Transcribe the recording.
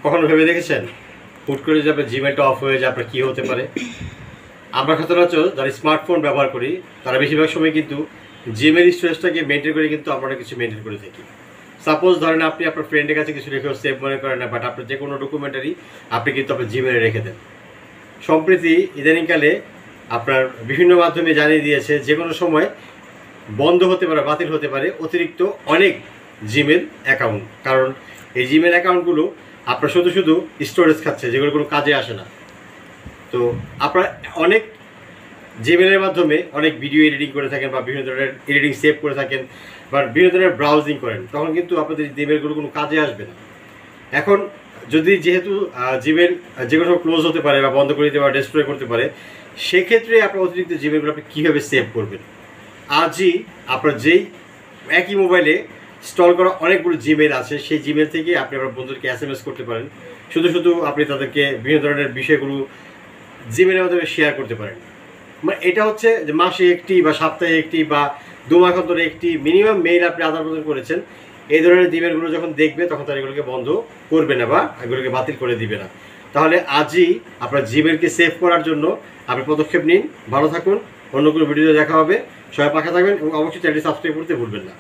কখনো ভেবে দেখেছেন হুট করে যে আপনার জিমেলটা অফ হয়ে যায় আপনার কী হতে পারে? আমরা সচরাচর যারা স্মার্টফোন ব্যবহার করি তারা বেশিরভাগ সময় কিন্তু জিমেল স্টোরেজটাকে মেনটেন করে কিন্তু আমরা কিছু মেনটেন করে থাকি। সাপোজ ধরেন আপনি আপনার ফ্রেন্ডের কাছে কিছু রেখেও সেভ মনে করেন না, বাট আপনার যে কোনো ডকুমেন্টারি আপনি কিন্তু আপনার জিমেলে রেখে দেন। সম্প্রতি ইদানিংকালে আপনার বিভিন্ন মাধ্যমে জানিয়ে দিয়েছে যে কোনো সময় বন্ধ হতে পারে, বাতিল হতে পারে অতিরিক্ত অনেক জিমেল অ্যাকাউন্ট। কারণ এই জিমেল অ্যাকাউন্টগুলো আপনার শুধু শুধু স্টোরেজ খাচ্ছে, যেগুলো কোনো কাজে আসে না। তো আপনার অনেক জিমেলের মাধ্যমে অনেক ভিডিও এডিটিং করে থাকেন বা বিভিন্ন ধরনের এডিটিং সেভ করে থাকেন বা বিভিন্ন ধরনের ব্রাউজিং করেন, তখন কিন্তু আপনাদের জিমেলগুলো কোনো কাজে আসবে না। এখন যদি যেহেতু জিমেল যে কোনো ক্লোজ হতে পারে বা বন্ধ করে দিতে পারে, ডিস্ট্রয় করতে পারে, সেক্ষেত্রে আপনার অতিরিক্ত জিমেলগুলো আপনি কীভাবে সেভ করবেন? আজই আপনার যেই একই মোবাইলে স্টল করা অনেকগুলো জিমেল আছে, সেই জিমেল থেকে আপনি আপনার বন্ধুদেরকে SMS করতে পারেন। শুধু শুধু আপনি তাদেরকে বিভিন্ন ধরনের বিষয়গুলো জিমেলের মাধ্যমে শেয়ার করতে পারেন। মানে এটা হচ্ছে যে মাসে একটি বা সপ্তাহে একটি বা 2 মাস অন্তরে একটি মিনিমাম মেইল আপনি আদান প্রদান করেছেন। এই ধরনের জিমেলগুলো যখন দেখবে তখন তারা এগুলোকে বন্ধ করবে না বা এগুলোকে বাতিল করে দিবে না। তাহলে আজই আপনার জিমেলকে সেভ করার জন্য আপনি পদক্ষেপ নিন। ভালো থাকুন, অন্য কোনো ভিডিওতে দেখা হবে। সবাই পাশে থাকবেন এবং অবশ্যই চ্যানেলটি সাবস্ক্রাইব করতে ভুলবেন না।